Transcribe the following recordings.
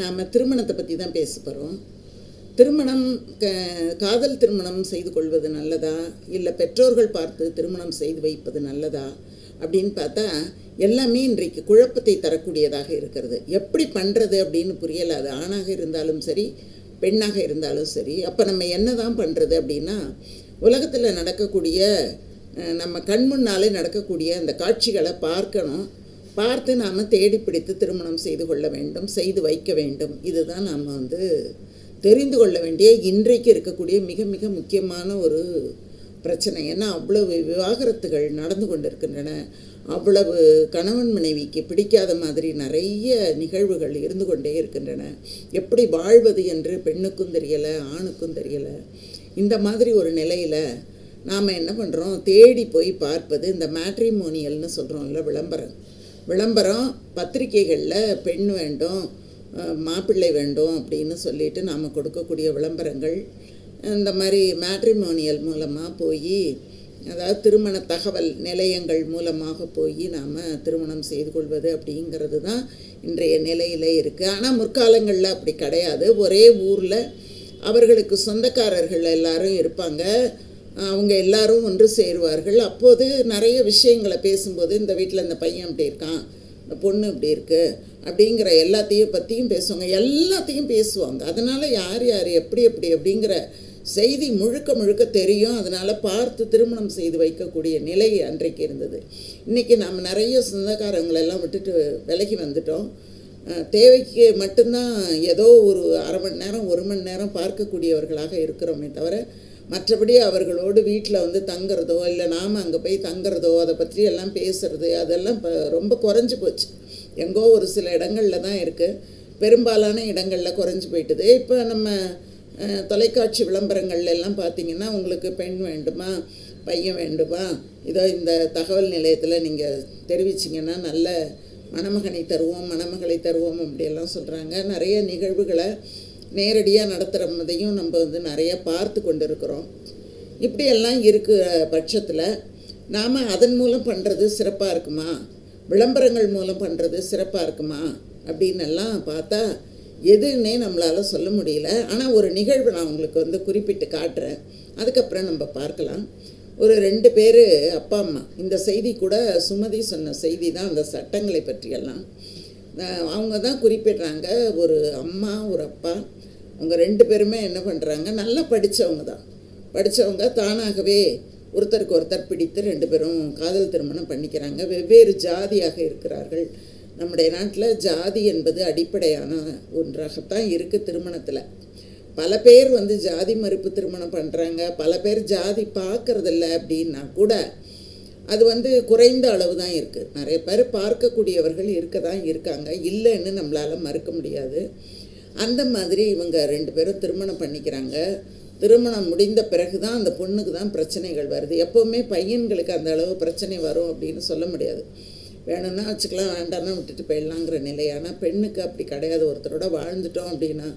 நாம் திருமணத்தை பற்றி தான் பேச போகிறோம். திருமணம் காதல் திருமணம் செய்து கொள்வது நல்லதா, இல்லை பெற்றோர்கள் பார்த்து திருமணம் செய்து வைப்பது நல்லதா அப்படின்னு பார்த்தா எல்லாமே இன்றைக்கு குழப்பத்தை தரக்கூடியதாக இருக்கிறது. எப்படி பண்ணுறது அப்படின்னு புரியலை. அது ஆணாக இருந்தாலும் சரி, பெண்ணாக இருந்தாலும் சரி. அப்போ நம்ம என்ன தான் பண்ணுறது அப்படின்னா, உலகத்தில் நடக்கக்கூடிய நம்ம கண் முன்னாலே நடக்கக்கூடிய அந்த காட்சிகளை பார்க்கணும். பார்த்து நாம் தேடி பிடித்து திருமணம் செய்து கொள்ள வேண்டும், செய்து வைக்க வேண்டும். இதுதான் நாம் தெரிந்து கொள்ள வேண்டிய இன்றைக்கு இருக்கக்கூடிய மிக மிக முக்கியமான ஒரு பிரச்சனை. ஏன்னா அவ்வளவு விவாகரத்துகள் நடந்து கொண்டிருக்கின்றன. அவ்வளவு கணவன் மனைவிக்கு பிடிக்காத மாதிரி நிறைய நிகழ்வுகள் இருந்து கொண்டே இருக்கின்றன. எப்படி வாழ்வது என்று பெண்ணுக்கும் தெரியலை, ஆணுக்கும் தெரியலை. இந்த மாதிரி ஒரு நிலையில் நாம் என்ன பண்ணுறோம், தேடி போய் பார்ப்பது இந்த மேட்ரிமோனியல்னு சொல்கிறோம்ல, விளம்பரம் பத்திரிகைகளில் பெண் வேண்டும், மாப்பிள்ளை வேண்டும் அப்படின்னு சொல்லிட்டு நாம் கொடுக்கக்கூடிய விளம்பரங்கள். இந்த மாதிரி மேட்ரிமோனியல் மூலமாக போய், அதாவது திருமண தகவல் நிலையங்கள் மூலமாக போய் நாம் திருமணம் செய்து கொள்வது அப்படிங்கிறது தான் இன்றைய நிலையில் இருக்குது. ஆனால் முற்காலங்களில் அப்படி கிடையாது. ஒரே ஊரில் அவர்களுக்கு சொந்தக்காரர்கள் எல்லாரும் இருப்பாங்க. அவங்க எல்லாரும் ஒன்று சேருவார்கள். அப்போது நிறைய விஷயங்களை பேசும்போது, இந்த வீட்டில் இந்த பையன் இப்படி இருக்கான், இந்த பொண்ணு இப்படி இருக்குது அப்படிங்கிற எல்லாத்தையும் பற்றியும் பேசுவாங்க. எல்லாத்தையும் பேசுவாங்க. அதனால் யார் யார் எப்படி எப்படி அப்படிங்கிற செய்தி முழுக்க முழுக்க தெரியும். அதனால் பார்த்து திருமணம் செய்து வைக்கக்கூடிய நிலை அன்றைக்கு இருந்தது. இன்றைக்கி நாம் நிறைய சொந்தக்காரங்களெல்லாம் விட்டுட்டு விலகி வந்துட்டோம். தேவைக்கு மட்டும்தான் ஏதோ ஒரு அரை மணி நேரம் 1 மணி நேரம் பார்க்கக்கூடியவர்களாக இருக்கிறோமே தவிர, மற்றபடி அவர்களோடு வீட்டில் தங்குறதோ, இல்லை நாம் அங்கே போய் தங்குறதோ, அதை பற்றி எல்லாம் பேசுகிறது, அதெல்லாம் இப்போ ரொம்ப குறைஞ்சி போச்சு. எங்கோ ஒரு சில இடங்களில் தான் இருக்குது. பெரும்பாலான இடங்களில் குறைஞ்சி போயிட்டுது. இப்போ நம்ம தொலைக்காட்சி விளம்பரங்கள்ல எல்லாம் பார்த்திங்கன்னா, உங்களுக்கு பெண் வேண்டுமா, பையன் வேண்டுமா, இதோ இந்த தகவல் நிலையத்தில் நீங்கள் தெரிவிச்சிங்கன்னா நல்ல மணமகனை தருவோம், மணமகளை தருவோம் அப்படியெல்லாம் சொல்கிறாங்க. நிறைய நிகழ்வுகளை நேரடியாக நடத்துகிறதையும் நம்ம நிறைய பார்த்து கொண்டு இருக்கிறோம். இப்படியெல்லாம் இருக்கிற பட்சத்தில் நாம் அதன் மூலம் பண்ணுறது சிறப்பாக இருக்குமா, விளம்பரங்கள் மூலம் பண்ணுறது சிறப்பாக இருக்குமா அப்படின்னு எல்லாம் பார்த்தா எதுன்னே நம்மளால் சொல்ல முடியல. ஆனால் ஒரு நிகழ்வு நான் உங்களுக்கு குறிப்பிட்டு காட்டுறேன். அதுக்கப்புறம் நம்ம பார்க்கலாம். ஒரு 2 பேர் அப்பா அம்மா. இந்த செய்தி கூட சுமதி சொன்ன செய்தி தான், அந்த சட்டங்களை பற்றியெல்லாம் அவங்க தான் குறிப்பிடுறாங்க. ஒரு அம்மா ஒரு அப்பா, அவங்க 2 பேருமே என்ன பண்ணுறாங்க, நல்லா படித்தவங்க தானாகவே ஒருத்தருக்கு ஒருத்தர் பிடித்து 2 பேரும் காதல் திருமணம் பண்ணிக்கிறாங்க. வெவ்வேறு ஜாதியாக இருக்கிறார்கள். நம்முடைய நாட்டில் ஜாதி என்பது அடிப்படையான ஒன்றாகத்தான் இருக்குது. திருமணத்தில் பல பேர் ஜாதி மறுப்பு திருமணம் பண்ணுறாங்க, பல பேர் ஜாதி பார்க்கறதில்ல அப்படின்னா கூட அது குறைந்த அளவு தான் இருக்குது. நிறைய பேர் பார்க்கக்கூடியவர்கள் இருக்காங்க, இல்லைன்னு நம்மளால் மறுக்க முடியாது. அந்த மாதிரி இவங்க 2 பேரும் திருமணம் பண்ணிக்கிறாங்க. திருமணம் முடிந்த பிறகு தான் அந்த பொண்ணுக்கு தான் பிரச்சனைகள் வருது. எப்போவுமே பையன்களுக்கு அந்த அளவு பிரச்சனை வரும் அப்படின்னு சொல்ல முடியாது. வேணும்னா வச்சுக்கலாம், வேண்டாம்னா விட்டுட்டு போயிடலாங்கிற நிலை. ஆனால் பெண்ணுக்கு அப்படி கிடையாது. ஒருத்தரோட வாழ்ந்துட்டோம் அப்படின்னா,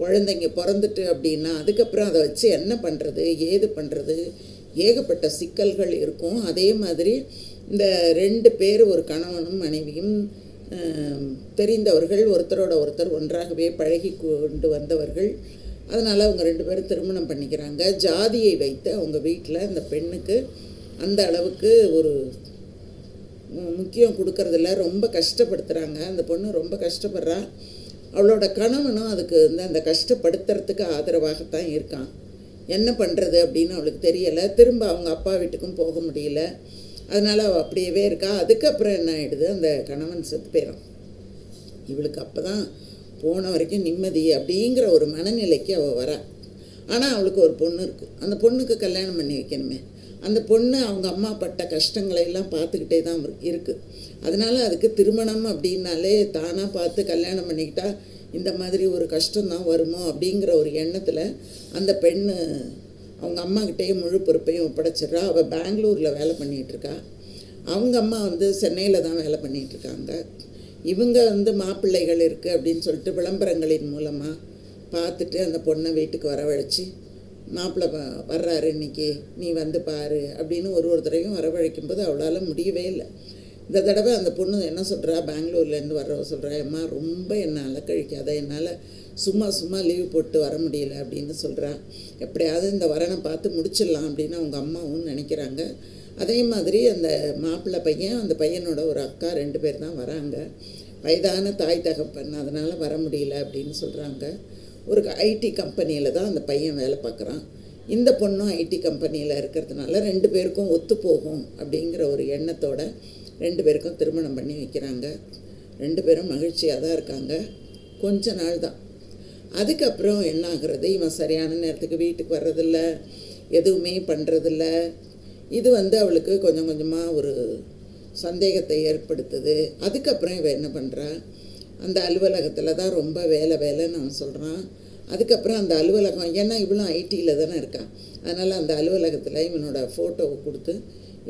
குழந்தைங்க பிறந்துட்டு அப்படின்னா, அதுக்கப்புறம் அதை வச்சு என்ன பண்ணுறது, ஏது பண்ணுறது, ஏகப்பட்ட சிக்கல்கள் இருக்கும். அதே மாதிரி இந்த 2 பேர், ஒரு கணவனும் மனைவியும் தெரிந்தவர்கள், ஒருத்தரோட ஒருத்தர் ஒன்றாகவே பழகி கொண்டு வந்தவர்கள். அதனால் அவங்க 2 பேரும் திருமணம் பண்ணிக்கிறாங்க. ஜாதியை வைத்து அவங்க வீட்டில் இந்த பெண்ணுக்கு அந்த அளவுக்கு ஒரு முக்கியம் கொடுக்கறதில்ல, ரொம்ப கஷ்டப்படுத்துகிறாங்க. அந்த பொண்ணு ரொம்ப கஷ்டப்படுறா. அவளோட கணவனும் அதுக்கு அந்த கஷ்டப்படுத்துறதுக்கு ஆதரவாகத்தான் இருக்கான். என்ன பண்ணுறது அப்படின்னு அவளுக்கு தெரியலை. திரும்ப அவங்க அப்பா வீட்டுக்கும் போக முடியல. அதனால் அவள் அப்படியே இருக்கா. அதுக்கப்புறம் என்ன ஆகிடுது, அந்த கணவன் செத்து போயிடும். இவளுக்கு அப்போ தான் போன வரைக்கும் நிம்மதி அப்படிங்கிற ஒரு மனநிலைக்கு அவள் வரா. ஆனால் அவளுக்கு ஒரு பொண்ணு இருக்குது. அந்த பொண்ணுக்கு கல்யாணம் பண்ணி வைக்கணுமே. அந்த பொண்ணு அவங்க அம்மா பட்ட கஷ்டங்களை எல்லாம் பார்த்துக்கிட்டே தான் இருக்குது. அதனால் அதுக்கு திருமணம் அப்படின்னாலே தானாக பார்த்து கல்யாணம் பண்ணிக்கிட்டா இந்த மாதிரி ஒரு கஷ்டம்தான் வருமோ அப்படிங்கிற ஒரு எண்ணத்தில் அந்த பெண்ணு அவங்க அம்மாக்கிட்டேயே முழு பொறுப்பையும் ஒப்படைச்சிட்றா. அவள் பெங்களூரில் வேலை பண்ணிகிட்ருக்கா. அவங்க அம்மா சென்னையில் தான் வேலை பண்ணிகிட்ருக்காங்க. இவங்க மாப்பிள்ளைகள் இருக்குது அப்படின்னு சொல்லிட்டு விளம்பரங்களின் மூலமாக பார்த்துட்டு அந்த பொண்ணை வீட்டுக்கு வரவழைச்சி, மாப்பிள்ளை வர்றாரு இன்றைக்கி, நீ பாரு அப்படின்னு ஒரு தடவையும் வரவழைக்கும்போது அவளால் முடியவே இல்லை. இந்த தடவை அந்த பொண்ணு என்ன சொல்கிறா, பெங்களூர்லேருந்து வர்றவ சொல்கிறா, அம்மா ரொம்ப என்னை அலக்கழிக்காத, என்னால் சும்மா சும்மா லீவு போட்டு வர முடியல அப்படின்னு சொல்கிறா. எப்படியாவது இந்த வரனை பார்த்து முடிச்சிடலாம் அப்படின்னு அவங்க அம்மாவும் நினைக்கிறாங்க. அதே மாதிரி அந்த மாப்பிள்ளை பையன், அந்த பையனோட ஒரு அக்கா 2 பேர் தான் வராங்க. வயதான தாய் தகப்பன், அதனால் வர முடியல அப்படின்னு சொல்கிறாங்க. ஒரு ஐடி கம்பெனியில் தான் அந்த பையன் வேலை பார்க்குறான். இந்த பொண்ணும் ஐடி கம்பெனியில் இருக்கிறதுனால 2 பேருக்கும் ஒத்து போகும் அப்படிங்கிற ஒரு எண்ணத்தோட 2 பேருக்கும் திருமணம் பண்ணி வைக்கிறாங்க. 2 பேரும் மகிழ்ச்சியாக தான் இருக்காங்க. கொஞ்ச நாள் தான். அதுக்கப்புறம் என்ன ஆகுறது, இவன் சரியான நேரத்துக்கு வீட்டுக்கு வர்றதில்ல, எதுவுமே பண்ணுறதில்ல. இது அவளுக்கு கொஞ்சம் கொஞ்சமாக ஒரு சந்தேகத்தை ஏற்படுத்துது. அதுக்கப்புறம் இவன் என்ன பண்ணுறா, அந்த அலுவலகத்தில் தான் ரொம்ப வேலைன்னு அவன் சொல்கிறான். அதுக்கப்புறம் அந்த அலுவலகம், ஏன்னா இவளும் ஐடியில் தானே இருக்கான், அதனால் அந்த அலுவலகத்தில் இவனோட ஃபோட்டோவை கொடுத்து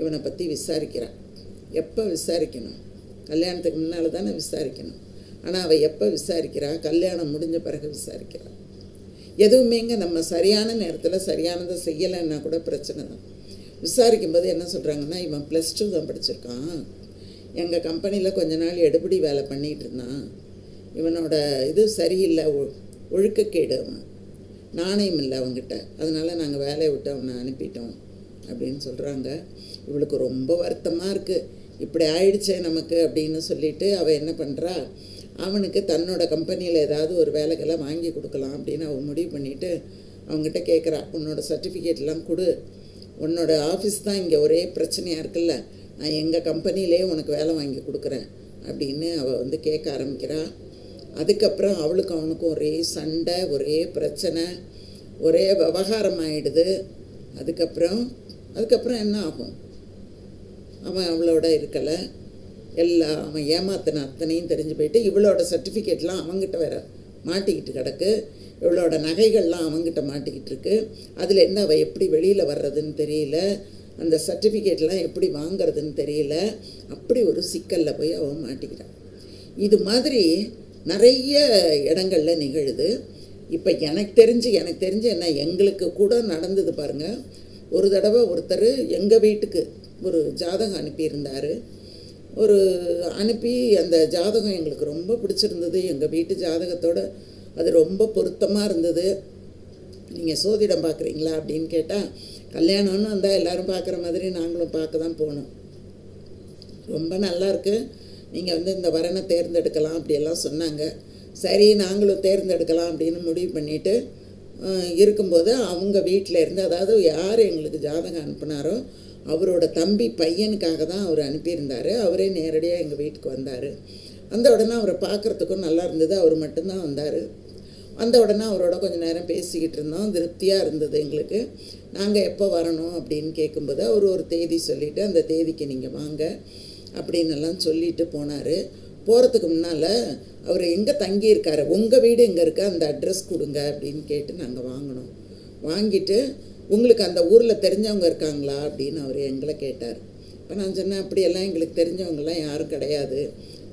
இவனை பற்றி விசாரிக்கிறான். எப்போ விசாரிக்கணும், கல்யாணத்துக்கு முன்னால் தானே விசாரிக்கணும். ஆனால் அவள் எப்போ விசாரிக்கிறா, கல்யாணம் முடிஞ்ச பிறகு விசாரிக்கிறா. எதுவுமேங்க நம்ம சரியான நேரத்தில் சரியானதை செய்யலைன்னா கூட பிரச்சனை தான். விசாரிக்கும்போது என்ன சொல்கிறாங்கன்னா, இவன் +2 தான் படிச்சிருக்கான், எங்கள் கம்பெனியில் கொஞ்ச நாள் எடுபடி வேலை பண்ணிகிட்டு இருந்தான், இவனோட இது சரியில்லை, ஒழுக்கக்கேடு, அவன் நாணயம் இல்லை அவங்ககிட்ட, அதனால் நாங்கள் வேலையை விட்டு அவனை அனுப்பிட்டோம் அப்படின்னு சொல்கிறாங்க. இவளுக்கு ரொம்ப வருத்தமாக இருக்குது, இப்படி ஆயிடுச்சே நமக்கு அப்படின்னு சொல்லிட்டு அவள் என்ன பண்ணுறா, அவனுக்கு தன்னோட கம்பெனியில் ஏதாவது ஒரு வேலைகளை வாங்கி கொடுக்கலாம் அப்படின்னு அவள் முடிவு பண்ணிவிட்டு அவங்ககிட்ட கேட்குறா, உன்னோட சர்டிஃபிகேட்லாம் கொடு, உன்னோட ஆஃபீஸ் தான் இங்கே ஒரே பிரச்சனையாக இருக்குல்ல, நான் எங்கள் கம்பெனிலே உனக்கு வேலை வாங்கி கொடுக்குறேன் அப்படின்னு அவள் கேட்க ஆரம்பிக்கிறா. அதுக்கப்புறம் அவளுக்கும் அவனுக்கும் ஒரே சண்டை, ஒரே பிரச்சனை, ஒரே விவகாரம் ஆகிடுது. அதுக்கப்புறம் என்ன ஆகும், அவன் அவளோட இருக்கலை, அவன் ஏமாத்தின அத்தனையும் தெரிஞ்சு போயிட்டு இவளோட சர்டிஃபிகேட்லாம் அவங்ககிட்ட வேற மாட்டிக்கிட்டு கிடக்கு, இவளோட நகைகள்லாம் அவங்ககிட்ட மாட்டிக்கிட்டு இருக்கு. அதில் என்ன அவள் எப்படி வெளியில் வர்றதுன்னு தெரியல, அந்த சர்டிஃபிகேட்லாம் எப்படி வாங்கிறதுன்னு தெரியல. அப்படி ஒரு சிக்கலில் போய் அவன் மாட்டிக்கிறான். இது மாதிரி நிறைய இடங்களில் நிகழுது. இப்போ எனக்கு தெரிஞ்சு என்ன எங்களுக்கு கூட நடந்தது பாருங்கள். ஒரு தடவை ஒருத்தர் எங்கள் வீட்டுக்கு ஒரு ஜாதகம் அனுப்பியிருந்தார். அனுப்பி அந்த ஜாதகம் எங்களுக்கு ரொம்ப பிடிச்சிருந்தது, எங்கள் வீட்டு ஜாதகத்தோட அது ரொம்ப பொருத்தமாக இருந்தது. நீங்கள் சோதிடம் பார்க்குறீங்களா அப்படின்னு கேட்டால், கல்யாணம்னு வந்தால் எல்லோரும் பார்க்குற மாதிரி நாங்களும் பார்க்க தான் போனோம், ரொம்ப நல்லாயிருக்கு, நீங்கள் இந்த வரனை தேர்ந்தெடுக்கலாம் அப்படியெல்லாம் சொன்னாங்க. சரி நாங்களும் தேர்ந்தெடுக்கலாம் அப்படின்னு முடிவு பண்ணிவிட்டு இருக்கும்போது அவங்க வீட்டில் இருந்து, அதாவது யார் எங்களுக்கு ஜாதகம் அனுப்புனாரோ அவரோட தம்பி பையனுக்காக தான் அவர் அனுப்பியிருந்தார். அவரே நேரடியாக எங்கள் வீட்டுக்கு வந்தார். வந்த உடனே அவரை பார்க்குறதுக்கும் நல்லா இருந்தது, அவர் மட்டும்தான் வந்தார். வந்த உடனே அவரோட கொஞ்சம் நேரம் பேசிக்கிட்டு இருந்தோம், திருப்தியாக இருந்தது எங்களுக்கு. நாங்கள் எப்போ வரணும் அப்படின்னு கேட்கும்போது அவர் ஒரு தேதி சொல்லிவிட்டு, அந்த தேதிக்கு நீங்கள் வாங்க அப்படின்னெல்லாம் சொல்லிட்டு போனார். போகிறதுக்கு முன்னால் அவர் எங்கே தங்கியிருக்காரு, உங்கள் வீடு எங்கே இருக்கா, அந்த அட்ரஸ் கொடுங்க அப்படின்னு கேட்டு நாங்கள் வாங்கினோம். வாங்கிட்டு உங்களுக்கு அந்த ஊரில் தெரிஞ்சவங்க இருக்காங்களா அப்படின்னு அவர் எங்களை கேட்டார். இப்போ நான் சொன்னேன், அப்படியெல்லாம் எங்களுக்கு தெரிஞ்சவங்கெல்லாம் யாரும் கிடையாது,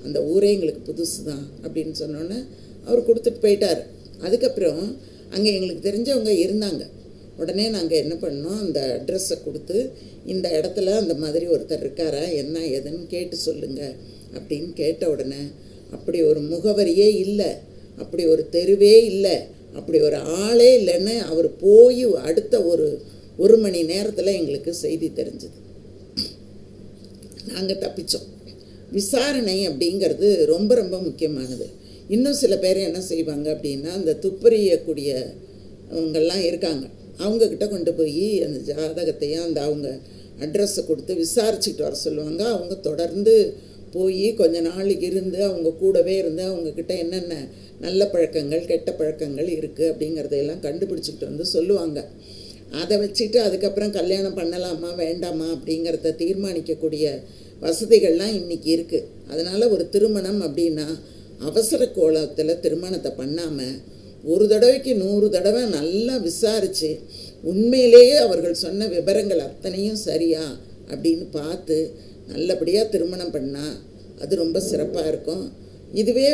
அந்த ஊரே எங்களுக்கு புதுசு தான் அப்படின்னு சொன்னோன்னே அவர் கொடுத்துட்டு போயிட்டார். அதுக்கப்புறம் அங்கே எங்களுக்கு தெரிஞ்சவங்க இருந்தாங்க. உடனே நாங்கள் என்ன பண்ணோம், அந்த அட்ரஸை கொடுத்து, இந்த இடத்துல அந்த மாதிரி ஒருத்தர் இருக்காரா, என்ன ஏதுன்னு கேட்டு சொல்லுங்கள் அப்படின்னு கேட்ட உடனே, அப்படி ஒரு முகவரியே இல்லை, அப்படி ஒரு தெருவே இல்லை, அப்படி ஒரு ஆளே இல்லைன்னு அவர் போய் அடுத்த ஒரு மணி நேரத்தில் எங்களுக்கு செய்தி தெரிஞ்சுது. நாங்கள் தப்பித்தோம். விசாரணை அப்படிங்கிறது ரொம்ப ரொம்ப முக்கியமானது. இன்னும் சில பேர் என்ன செய்வாங்க அப்படின்னா, அந்த துப்பறியக்கூடியவங்கெல்லாம் இருக்காங்க, அவங்கக்கிட்ட கொண்டு போய் அந்த ஜாதகத்தையும் அந்த அவங்க அட்ரஸை கொடுத்து விசாரிச்சுக்கிட்டு வர சொல்லுவாங்க. அவங்க தொடர்ந்து போய் கொஞ்ச நாளைக்கு இருந்து அவங்க கூடவே இருந்து அவங்கக்கிட்ட என்னென்ன நல்ல பழக்கங்கள் கெட்ட பழக்கங்கள் இருக்குது அப்படிங்கிறதையெல்லாம் கண்டுபிடிச்சிக்கிட்டு சொல்லுவாங்க. அதை வச்சுட்டு அதுக்கப்புறம் கல்யாணம் பண்ணலாமா வேண்டாமா அப்படிங்கிறத தீர்மானிக்கக்கூடிய வசதிகள்லாம் இன்றைக்கி இருக்குது. அதனால் ஒரு திருமணம் அப்படின்னா அவசர கோலத்தில் திருமணத்தை பண்ணாமல் ஒரு தடவைக்கு 100 தடவை நல்லா விசாரித்து உண்மையிலேயே அவர்கள் சொன்ன விவரங்கள் அத்தனையும் சரியா அப்படின்னு பார்த்து நல்லபடியாக திருமணம் பண்ணால் அது ரொம்ப சிறப்பாக இருக்கும். இதுவே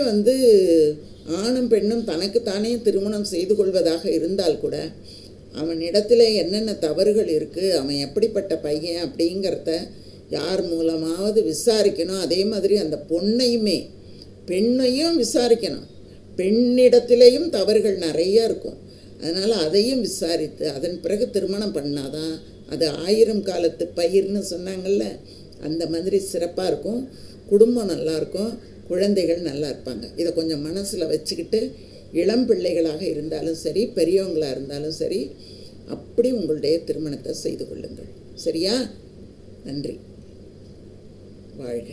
ஆணும் பெண்ணும் தனக்குத்தானே திருமணம் செய்து கொள்வதாக இருந்தால் கூட அவனிடத்தில் என்னென்ன தவறுகள் இருக்குது, அவன் எப்படிப்பட்ட பையன் அப்படிங்கிறத யார் மூலமாவது விசாரிக்கணும். அதே மாதிரி அந்த பெண்ணையும் விசாரிக்கணும். பெண்ணிடத்திலேயும் தவறுகள் நிறைய இருக்கும். அதனால் அதையும் விசாரித்து அதன் பிறகு திருமணம் பண்ணாதான் அது 1000 காலத்து பயிர்னு சொன்னாங்கள்ல, அந்த மாதிரி சிறப்பாக இருக்கும். குடும்பம் நல்லாயிருக்கும், குழந்தைகள் நல்லா இருப்பாங்க. இதை கொஞ்சம் மனசில் வச்சுக்கிட்டு இளம் பிள்ளைகளாக இருந்தாலும் சரி, பெரியவங்களாக இருந்தாலும் சரி, அப்படி உங்களுடைய திருமணத்தை செய்து கொள்ளுங்கள். சரியா? நன்றி. வாழ்க.